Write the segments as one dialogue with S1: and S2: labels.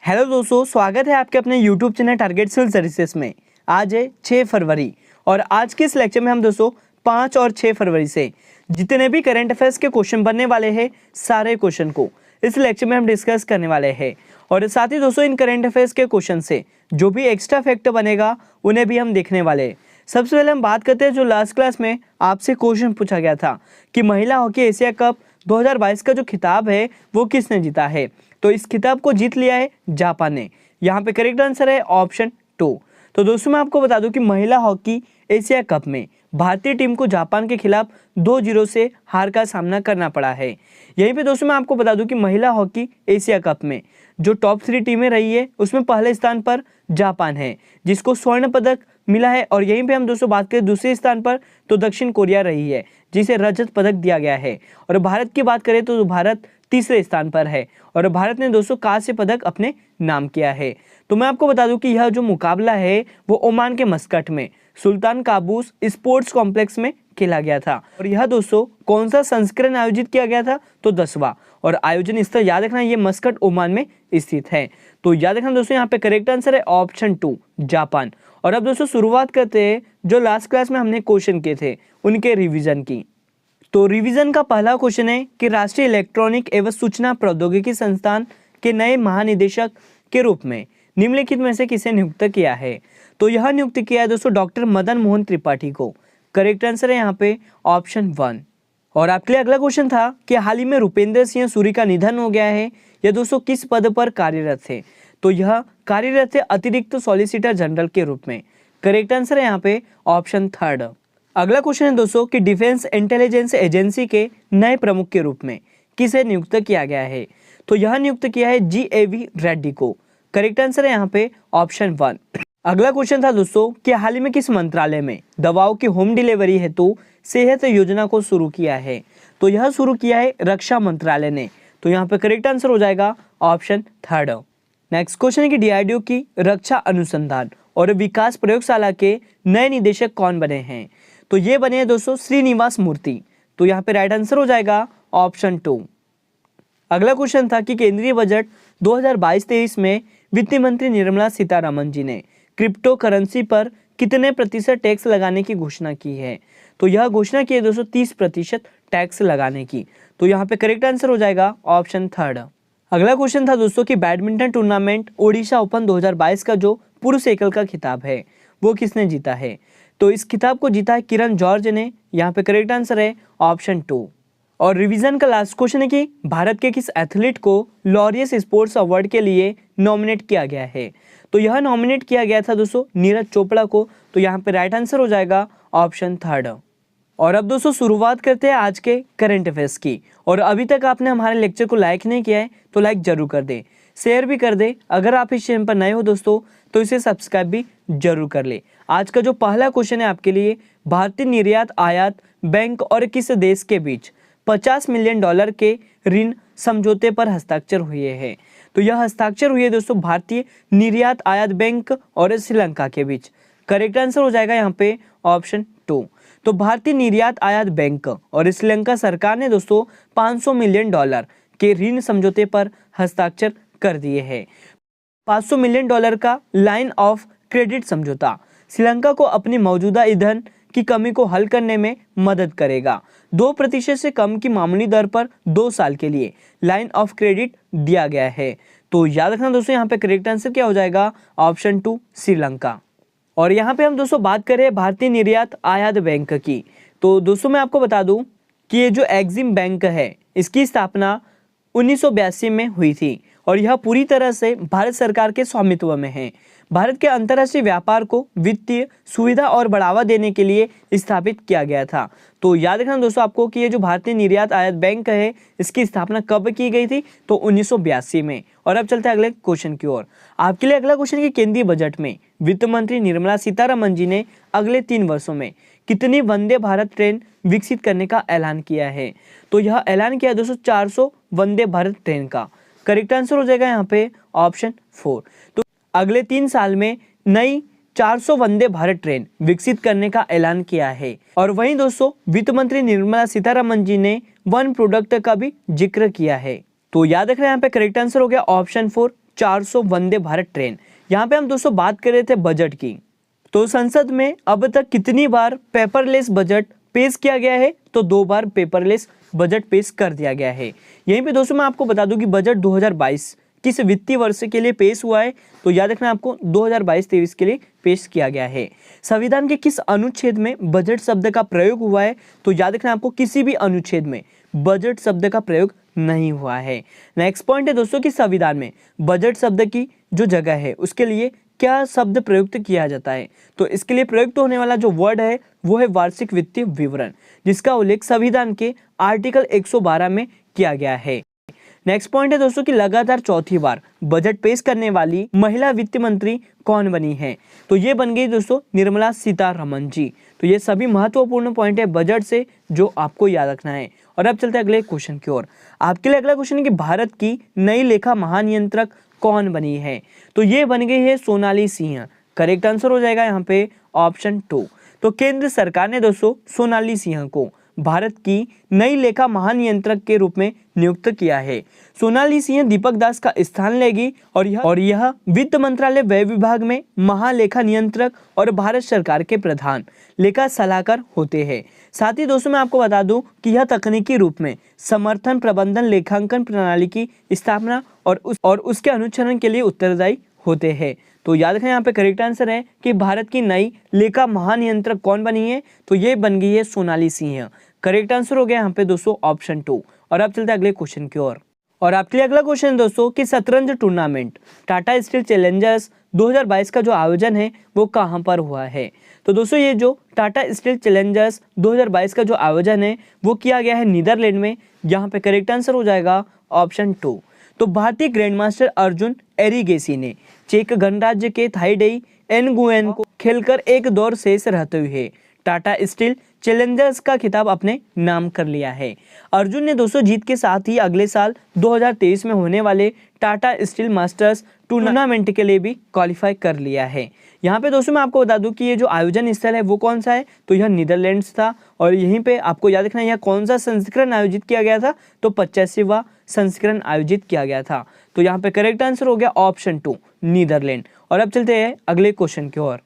S1: Hello दोस्तों, स्वागत है आपके अपने YouTube channel target civil services में। आज है 6 फरवरी और आज के इस लेक्चर में हम दोस्तों 5 और 6 फरवरी से जितने भी करंट अफेयर्स के क्वेश्चन बनने वाले हैं सारे क्वेश्चन को इस लेक्चर में हम डिस्कस करने वाले हैं। और साथ ही दोस्तों इन करंट अफेयर्स के क्वेश्चन से जो भी एक्स्ट्रा फैक्ट बनेगा उन्हें भी हम देखने वाले हैं। सबसे पहले हम बात करते हैं जो लास्ट क्लास में आपसे क्वेश्चन पूछा गया था कि महिला हॉकी एशिया कप 2022 का जो खिताब है वो किसने जीता है। तो इस खिताब को जीत लिया है जापान ने। यहाँ पे करेक्ट आंसर है ऑप्शन 2। तो दोस्तों मैं आपको बता दूं कि महिला हॉकी एशिया कप में भारतीय टीम को जापान के खिलाफ 2-0 से हार का सामना करना पड़ा है। यहीं पे दोस्तों मैं आपको बता दूं कि महिला हॉकी एशिया कप में जो टॉप 3 टीमें रही है उसमें पहले स्थान पर जापान है जिसको स्वर्ण पदक मिला है। और यहीं पे हम दोस्तों बात करें दूसरे स्थान पर तो दक्षिण कोरिया रही है जिसे रजत पदक दिया गया है। और भारत की बात करें तो भारत तीसरे स्थान पर है और भारत ने दोस्तों कांस्य पदक अपने नाम किया है। तो मैं आपको बता दूं कि यह जो मुकाबला है वो ओमान के मस्कट में सुल्तान काबूस स्पोर्ट्स कॉम्प्लेक्स में खेला गया था। और यह दोस्तों कौन सा संस्करण आयोजित किया गया था तो 10वां। और आयोजन स्थल याद रखना ये मस्कट ओमान में स्थित है। तो याद रखना दोस्तों यहाँ पे करेक्ट आंसर है ऑप्शन 2 जापान। और अब दोस्तों शुरुआत करते हैं जो लास्ट क्लास में हमने क्वेश्चन किए थे उनके रिवीजन की। तो रिवीजन का पहला क्वेश्चन है कि राष्ट्रीय इलेक्ट्रॉनिक एवं सूचना प्रौद्योगिकी संस्थान के नए महानिदेशक के रूप में निम्नलिखित में से किसे नियुक्त किया है। तो यह नियुक्त किया है दोस्तों डॉक्टर मदन मोहन त्रिपाठी को। करेक्ट आंसर है यहाँ पे ऑप्शन 1। और आपके लिए अगला क्वेश्चन था कि हाल ही में रुपेंद्र सिंह सूरी का निधन हो गया है। यह दोस्तों किस पद पर कार्यरत थे। तो यह कार्यरत है अतिरिक्त सॉलिसिटर जनरल के रूप में। करेक्ट आंसर है यहाँ पे ऑप्शन 3। अगला क्वेश्चन है दोस्तों कि डिफेंस इंटेलिजेंस एजेंसी के नए प्रमुख के रूप में किसे नियुक्त किया गया है। तो यह नियुक्त किया है GAV रेड्डी को। करेक्ट आंसर है यहाँ पे ऑप्शन 1। अगला क्वेश्चन था दोस्तों कि हाल ही में किस मंत्रालय में दवाओं की होम डिलीवरी हेतु सेहत योजना को शुरू किया है। तो यह शुरू किया है रक्षा मंत्रालय ने। तो यहाँ पे करेक्ट आंसर हो जाएगा ऑप्शन 3। नेक्स्ट क्वेश्चन है कि DRDO की रक्षा अनुसंधान और विकास प्रयोगशाला के नए निदेशक कौन बने हैं। तो ये बने हैं दोस्तों श्रीनिवास मूर्ति। तो यहाँ पे राइट आंसर हो जाएगा ऑप्शन 2। अगला क्वेश्चन था कि केंद्रीय बजट 2022-23 में वित्त मंत्री निर्मला सीतारमण जी ने क्रिप्टो करेंसी पर कितने प्रतिशत टैक्स लगाने की घोषणा की है। तो यह घोषणा की है दोस्तों 30% टैक्स लगाने की। तो यहाँ पे करेक्ट आंसर हो जाएगा ऑप्शन 3। अगला क्वेश्चन था दोस्तों कि बैडमिंटन टूर्नामेंट ओडिशा ओपन 2022 का जो पुरुष एकल का खिताब है वो किसने जीता है। तो इस खिताब को जीता है किरण जॉर्ज ने। यहाँ पे करेक्ट आंसर है ऑप्शन 2। और रिवीजन का लास्ट क्वेश्चन है कि भारत के किस एथलीट को लॉरियस स्पोर्ट्स अवार्ड के लिए नॉमिनेट किया गया है। तो यह नॉमिनेट किया गया था दोस्तों नीरज चोपड़ा को। तो यहाँ पे राइट आंसर हो जाएगा ऑप्शन 3। और अब दोस्तों शुरुआत करते हैं आज के करंट अफेयर्स की। और अभी तक आपने हमारे लेक्चर को लाइक नहीं किया है तो लाइक जरूर कर दे, शेयर भी कर दे। अगर आप इस चैनल पर नए हो दोस्तों तो इसे सब्सक्राइब भी जरूर कर ले। आज का जो पहला क्वेश्चन है आपके लिए, भारतीय निर्यात आयात बैंक और किस देश के बीच $50 मिलियन के ऋण समझौते पर हस्ताक्षर हुए हैं। तो यह हस्ताक्षर हुए दोस्तों भारतीय निर्यात आयात बैंक और श्रीलंका के बीच। करेक्ट आंसर हो जाएगा यहाँ पे ऑप्शन 2। तो भारतीय निर्यात आयात बैंक और श्रीलंका सरकार ने दोस्तों $500 मिलियन के ऋण समझौते पर हस्ताक्षर कर दिए हैं। $500 मिलियन का लाइन ऑफ क्रेडिट समझौता श्रीलंका को अपनी मौजूदा ईंधन की कमी को हल करने में मदद करेगा। 2% से कम की मामूली दर पर 2 साल के लिए लाइन ऑफ क्रेडिट दिया गया है। तो याद रखना दोस्तों यहाँ पे करेक्ट आंसर क्या हो जाएगा ऑप्शन 2 श्रीलंका। और यहाँ पे हम दोस्तों बात करें भारतीय निर्यात आयात बैंक की। तो दोस्तों मैं आपको बता दूं कि ये जो एग्जिम बैंक है इसकी स्थापना 1982 में हुई थी और यह पूरी तरह से भारत सरकार के स्वामित्व में है। भारत के अंतर्राष्ट्रीय व्यापार को वित्तीय सुविधा और बढ़ावा देने के लिए स्थापित किया गया था। तो याद रखना दोस्तों आपको कि ये जो भारतीय निर्यात आयात बैंक है इसकी स्थापना कब की गई थी तो 1982 में। और अब चलते हैं अगले क्वेश्चन की ओर। आपके लिए अगला क्वेश्चन है कि केंद्रीय बजट में वित्त मंत्री निर्मला सीतारमण जी ने अगले 3 वर्षों में कितनी वंदे भारत ट्रेन विकसित करने का ऐलान किया है। तो यह ऐलान किया दोस्तों 400 वंदे भारत ट्रेन का। करेक्ट आंसर हो जाएगा यहाँ पे ऑप्शन 4। तो अगले 3 साल में नई 400 वंदे भारत ट्रेन विकसित करने का ऐलान किया है। और वहीं दोस्तों वित्त मंत्री निर्मला सीतारमण जी ने वन प्रोडक्ट का भी जिक्र किया है। तो याद रखना यहाँ पे करेक्ट आंसर हो गया ऑप्शन 4 400 वंदे भारत ट्रेन। यहाँ पे हम दोस्तों बात कर रहे थे बजट की, तो संसद में अब तक कितनी बार पेपरलेस बजट पेश किया गया है? तो 2 बार पेपरलेस बजट पेश कर दिया गया है। यहीं पे दोस्तों मैं आपको बता दूं कि बजट 2022 किस वित्तीय वर्ष के लिए पेश हुआ है, तो याद रखना आपको 2022-23 के लिए पेश किया गया है। संविधान के किस अनुच्छेद में बजट शब्द का प्रयोग हुआ है? तो याद रखना आपको किसी भी अनुच्छेद में बजट शब्द का प्रयोग नहीं हुआ है। नेक्स्ट पॉइंट है दोस्तों कि संविधान में बजट शब्द की जो जगह है उसके लिए क्या शब्द प्रयुक्त किया जाता है? तो इसके लिए प्रयुक्त होने वाला जो वर्ड है वो है वार्षिक वित्तीय विवरण, जिसका उल्लेख संविधान के आर्टिकल 112 में किया गया है। नेक्स्ट पॉइंट है दोस्तों कि लगातार चौथी बार बजट पेश करने वाली महिला वित्त मंत्री कौन बनी है? तो ये बन गई दोस्तों निर्मला सीतारमण जी। तो ये सभी महत्वपूर्ण पॉइंट है बजट से जो आपको याद रखना है। और अब चलते हैं अगले क्वेश्चन की ओर। आपके लिए अगला क्वेश्चन है कि भारत की नई लेखा महानियंत्रक कौन बनी है? तो ये बन गई है सोनाली सिंह। करेक्ट आंसर हो जाएगा यहाँ पे ऑप्शन 2। तो केंद्र सरकार ने दोस्तों सोनाली सिंह को भारत की नई लेखा महानियंत्रक के रूप में नियुक्त किया है। सोनाली सिंह दीपक दास का स्थान लेगी और यह वित्त मंत्रालय व्यय विभाग में महालेखा नियंत्रक और भारत सरकार के प्रधान लेखा सलाहकार होते हैं। साथ ही दोस्तों मैं आपको बता दूं कि यह तकनीकी रूप में समर्थन प्रबंधन लेखांकन प्रणाली की स्थापना और उसके अनुसरण के लिए उत्तरदायी होते हैं। तो याद रखें यहाँ पे करेक्ट आंसर है कि भारत की नई लेखा महानियंत्रक कौन बनी है? तो ये बन गई है सोनाली सिंह। करेक्ट आंसर हो गया यहाँ पे दोस्तों ऑप्शन 2। और अब चलते हैं अगले क्वेश्चन की ओर। और आपके लिए अगला क्वेश्चन है दोस्तों कि शतरंज टूर्नामेंट टाटा स्टील चैलेंजर्स 2022 का जो आयोजन है वो कहाँ पर हुआ है? तो दोस्तों ये जो टाटा स्टील चैलेंजर्स 2022 का जो आयोजन है वो किया गया है नीदरलैंड में। यहाँ पे करेक्ट आंसर हो जाएगा ऑप्शन 2। तो भारतीय ग्रैंडमास्टर अर्जुन एरिगेसी ने चेक गणराज्य के थाईडेई एनगुएन को खेलकर एक दौर शेष रहते हुए टाटा स्टील चैलेंजर्स का खिताब अपने नाम कर लिया है। अर्जुन ने दोस्तों जीत के साथ ही अगले साल 2023 में होने वाले टाटा स्टील मास्टर्स टूर्नामेंट के लिए भी क्वालिफाई कर लिया है। यहाँ पे दोस्तों मैं आपको बता दूं कि ये जो आयोजन स्थल है वो कौन सा है? तो यह नीदरलैंड्स था। और यहीं पे आपको याद रखना है यह कौन सा संस्करण आयोजित किया गया था? तो 85वां संस्करण आयोजित किया गया था। तो यहाँ पे करेक्ट आंसर हो गया ऑप्शन 2 नीदरलैंड। और अब चलते हैं अगले क्वेश्चन की ओर।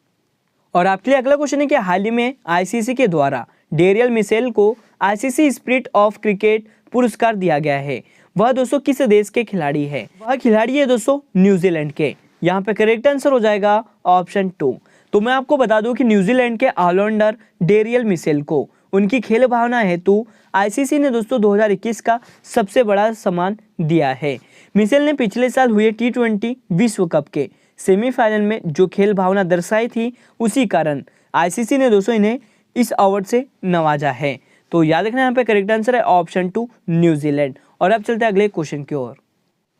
S1: और आपके लिए अगला क्वेश्चन है कि हाल ही में आईसीसी के द्वारा डेरियल मिशेल को आईसीसी स्पिरिट ऑफ क्रिकेट पुरस्कार दिया गया है। वह दोस्तों किस देश के खिलाड़ी है? वह खिलाड़ी है दोस्तों न्यूजीलैंड के। यहाँ पे करेक्ट आंसर हो जाएगा ऑप्शन 2। तो मैं आपको बता दूं कि न्यूजीलैंड के ऑलराउंडर डेरियल मिशेल को उनकी खेल भावना हेतु आईसीसी ने दोस्तों 2021 का सबसे बड़ा सम्मान दिया है। मिशेल ने पिछले साल हुए T20 विश्व कप के सेमीफाइनल में जो खेल भावना दर्शाई थी उसी कारण आईसीसी ने दोस्तों इन्हें इस अवार्ड से नवाजा है। तो याद रखना यहाँ पे करेक्ट आंसर है ऑप्शन 2 न्यूजीलैंड। और अब चलते हैं अगले क्वेश्चन की ओर।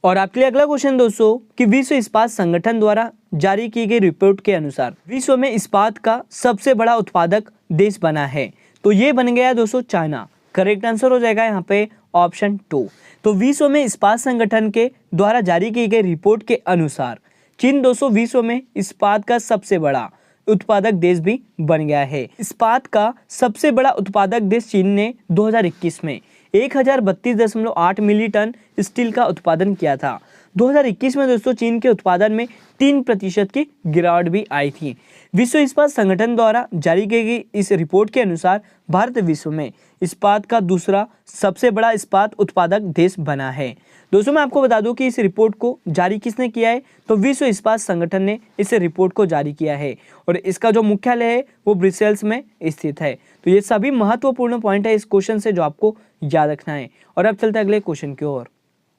S1: और आपके लिए अगला क्वेश्चन दोस्तों कि विश्व इस्पात संगठन द्वारा जारी की गई रिपोर्ट के अनुसार विश्व में इस्पात का सबसे बड़ा उत्पादक देश बना है। तो ये बन गया दोस्तों चाइना। करेक्ट आंसर हो जाएगा यहाँ पे ऑप्शन 2। तो विश्व में इस्पात संगठन के द्वारा जारी की गई रिपोर्ट के अनुसार चीन दोस्तों विश्व में इस्पात का सबसे बड़ा उत्पादक देश भी बन गया है। इस्पात का सबसे बड़ा उत्पादक देश चीन ने 2021 में 1032.8 मिलियन टन स्टील का उत्पादन किया था। 2021 में दोस्तों चीन के उत्पादन में 3% की गिरावट भी आई थी। विश्व इस्पात संगठन द्वारा जारी की गई इस रिपोर्ट के अनुसार भारत विश्व में इस्पात का दूसरा सबसे बड़ा इस्पात उत्पादक देश बना है। दोस्तों मैं आपको बता दूं कि इस रिपोर्ट को जारी किसने किया है? तो विश्व इस्पात संगठन ने इस रिपोर्ट को जारी किया है और इसका जो मुख्यालय है वो ब्रिसेल्स में स्थित है। तो ये सभी महत्वपूर्ण पॉइंट है इस क्वेश्चन से जो आपको याद रखना है। और अब चलते हैं अगले क्वेश्चन की ओर।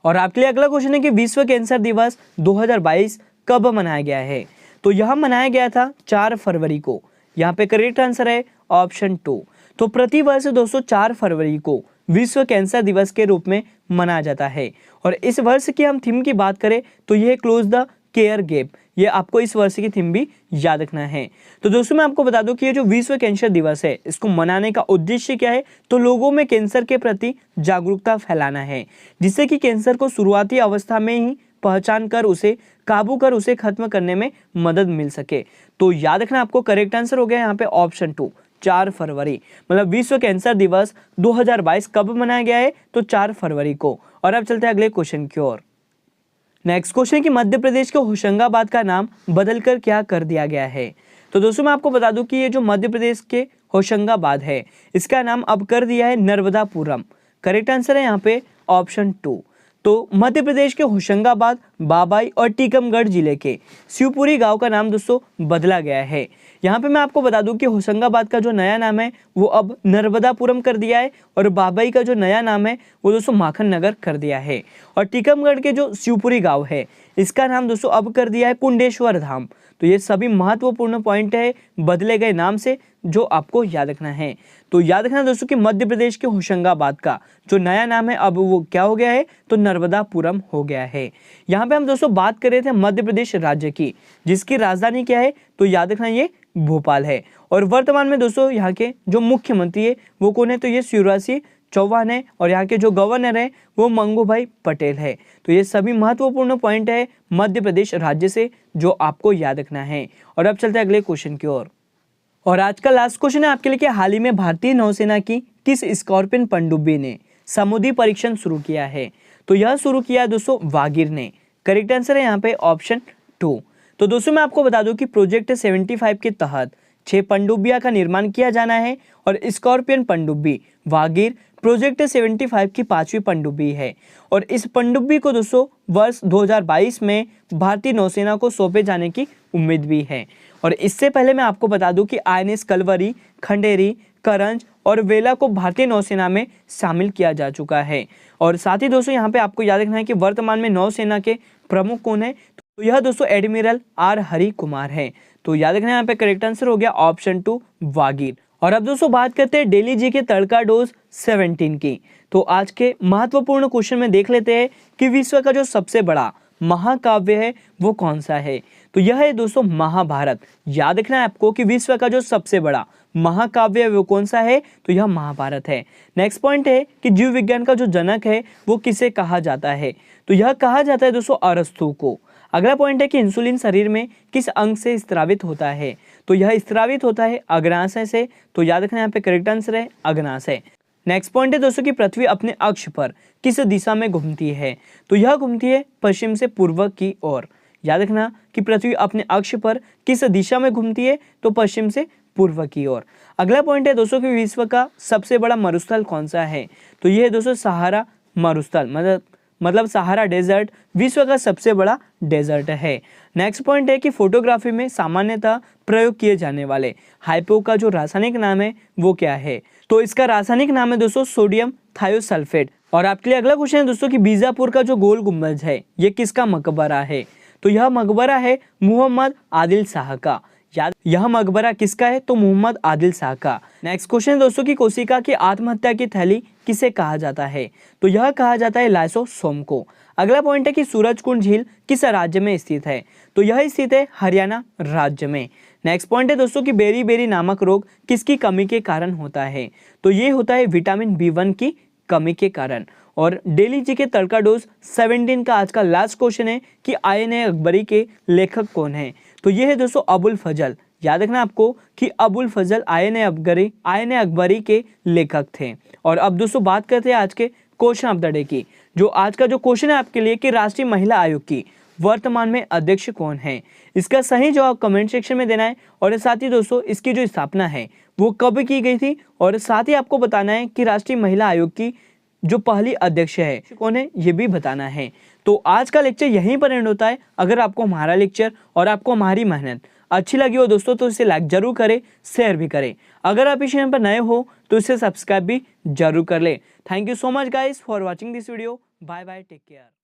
S1: और आपके लिए अगला क्वेश्चन है कि विश्व कैंसर दिवस 2022 कब मनाया गया है? तो यह मनाया गया था 4 फरवरी को। यहाँ पे करेक्ट आंसर है ऑप्शन 2। तो प्रतिवर्ष दोस्तों 4 फरवरी को विश्व कैंसर दिवस के रूप में मनाया जाता है। और इस वर्ष की हम थीम की बात करें तो यह क्लोज द केयर गैप, ये आपको इस वर्ष की थीम भी याद रखना है। तो दोस्तों मैं आपको बता दूं कि ये जो विश्व कैंसर दिवस है इसको मनाने का उद्देश्य क्या है? तो लोगों में कैंसर के प्रति जागरूकता फैलाना है, जिससे कि कैंसर को शुरुआती अवस्था में ही पहचान कर उसे काबू कर उसे खत्म करने में मदद मिल सके। तो याद रखना आपको करेक्ट आंसर हो गया यहाँ पे ऑप्शन 2 4 फरवरी। मतलब विश्व कैंसर दिवस 2022 कब मनाया गया है? तो 4 फरवरी को। और अब चलते हैं अगले क्वेश्चन की ओर। नेक्स्ट क्वेश्चन है कि मध्य प्रदेश के होशंगाबाद का नाम बदलकर क्या कर दिया गया है। तो दोस्तों मैं आपको बता दूं कि ये जो मध्य प्रदेश के होशंगाबाद है इसका नाम अब कर दिया है नर्मदापुरम। करेक्ट आंसर है यहाँ पे ऑप्शन 2। तो मध्य प्रदेश के होशंगाबाद, बाबाई और टीकमगढ़ जिले के शिवपुरी गांव का नाम दोस्तों बदला गया है। यहाँ पे मैं आपको बता दूं कि होशंगाबाद का जो नया नाम है वो अब नर्मदापुरम कर दिया है और बाबाई का जो नया नाम है वो दोस्तों माखन नगर कर दिया है। और टीकमगढ़ के जो शिवपुरी गांव है इसका नाम दोस्तों अब कर दिया है कुंडेश्वर धाम। तो ये सभी महत्वपूर्ण पॉइंट है बदले गए नाम से जो आपको याद रखना है। तो याद रखना दोस्तों कि मध्य प्रदेश के होशंगाबाद का जो नया नाम है अब वो क्या हो गया है, तो नर्मदापुरम हो गया है। यहाँ पे हम दोस्तों बात कर रहे थे मध्य प्रदेश राज्य की, जिसकी राजधानी क्या है, तो याद रखना ये भोपाल है। और वर्तमान में दोस्तों यहाँ के जो मुख्यमंत्री है वो कौन है, तो ये शिवराज सिंह चौहान है और यहाँ के जो गवर्नर है वो मंगूभाई पटेल है। तो ये सभी महत्वपूर्ण पॉइंट है मध्य प्रदेश राज्य से जो आपको याद रखना है। और अब चलते हैं अगले क्वेश्चन की ओर। और आज का लास्ट क्वेश्चन है आपके लिए कि हाल ही में भारतीय नौसेना की किस स्कॉर्पियन पनडुब्बी ने समुद्री परीक्षण शुरू किया है। तो यह शुरू किया दोस्तों वागिर ने। करेक्ट आंसर है यहाँ पे ऑप्शन 2। तो दोस्तों मैं आपको बता दूं कि प्रोजेक्ट 75 के तहत 6 पनडुब्बियां का निर्माण किया जाना है और स्कॉर्पियन पनडुब्बी वागिर प्रोजेक्ट 75 की 5वीं पनडुब्बी है। और इस पनडुब्बी को दोस्तों वर्ष 2022 में भारतीय नौसेना को सौंपे जाने की उम्मीद भी है। और इससे पहले मैं आपको बता दूं कि INS कलवरी, खंडेरी, करंज और वेला को भारतीय नौसेना में शामिल किया जा चुका है। और साथ ही दोस्तों यहाँ पे आपको याद रखना है कि वर्तमान में नौसेना के प्रमुख कौन है, तो यह दोस्तों एडमिरल R हरि कुमार है। तो याद रखना यहाँ पे करेक्ट आंसर हो गया ऑप्शन 2 वागिर। और अब दोस्तों बात करते हैं डेली जी के तड़का डोज 17 की। तो आज के महत्वपूर्ण क्वेश्चन में देख लेते हैं कि विश्व का जो सबसे बड़ा महाकाव्य है वो कौन सा है। तो यह है दोस्तों महाभारत। याद रखना है आपको कि विश्व का जो सबसे बड़ा महाकाव्य है वो कौन सा है, तो यह महाभारत है। नेक्स्ट पॉइंट है कि जीव विज्ञान का जो जनक है वो किसे कहा जाता है, तो यह कहा जाता है दोस्तों अरस्तु को। अगला पॉइंट है कि इंसुलिन शरीर में किस अंग से स्रावित होता है, तो यह स्रावित होता है अग्नाशय से। तो याद रखना यहाँ पे करेक्ट आंसर है अग्नाशय। नेक्स्ट पॉइंट है दोस्तों कि पृथ्वी अपने अक्ष पर किस दिशा में घूमती है, तो यह घूमती है पश्चिम से पूर्व की ओर। याद रखना कि पृथ्वी अपने अक्ष पर किस दिशा में घूमती है, तो पश्चिम से पूर्व की ओर। अगला पॉइंट है दोस्तों कि विश्व का सबसे बड़ा मरुस्थल कौन सा है, तो यह है दोस्तों सहारा मरुस्थल, मतलब सहारा डेजर्ट विश्व का सबसे बड़ा डेजर्ट है। नेक्स्ट पॉइंट है कि फोटोग्राफी में सामान्यतः प्रयोग किए जाने वाले हाइपो का जो रासायनिक नाम है वो क्या है, तो इसका रासायनिक नाम है दोस्तों सोडियम थायोसल्फेट। और आपके लिए अगला क्वेश्चन है दोस्तों कि बीजापुर का जो गोल गुंबज है ये किसका मकबरा है, तो यह मकबरा है मोहम्मद आदिल शाह का। याद यह मकबरा किसका है, तो मोहम्मद आदिल शाह का। नेक्स्ट क्वेश्चन है दोस्तों कि कोशिका की आत्महत्या की थैली किसे कहा जाता है, तो यह कहा जाता है लाइसोसोम को। अगला पॉइंट है कि सूरजकुंड झील किस राज्य में स्थित है, तो यह स्थित है हरियाणा राज्य में। नेक्स्ट पॉइंट है दोस्तों कि बेरी बेरी नामक रोग किसकी कमी के कारण होता है, तो ये होता है विटामिन B1 की कमी के कारण। और डेली जी के तड़का डोज 17 का आज का लास्ट क्वेश्चन है कि आयन अकबरी के लेखक कौन है, तो ये है दोस्तों अबुल फजल। याद रखना आपको कि अबुल फजल आयन अकबरी के लेखक थे। और अब दोस्तों बात करते हैं आज के क्वेश्चन ऑफ द डे की। जो आज का जो क्वेश्चन है आपके लिए कि राष्ट्रीय महिला आयोग की वर्तमान में अध्यक्ष कौन है, इसका सही जवाब कमेंट सेक्शन में देना है। और साथ ही दोस्तों इसकी जो स्थापना है वो कब की गई थी, और साथ ही आपको बताना है कि राष्ट्रीय महिला आयोग की जो पहली अध्यक्ष है कौन है, ये भी बताना है। तो आज का लेक्चर यहीं पर एंड होता है। अगर आपको हमारा लेक्चर और आपको हमारी मेहनत अच्छी लगी हो दोस्तों तो इसे लाइक जरूर करें, शेयर भी करें। अगर आप इस चैनल पर नए हो तो इसे सब्सक्राइब भी जरूर कर ले। Thank you so much guys for watching this video. Bye bye, take care.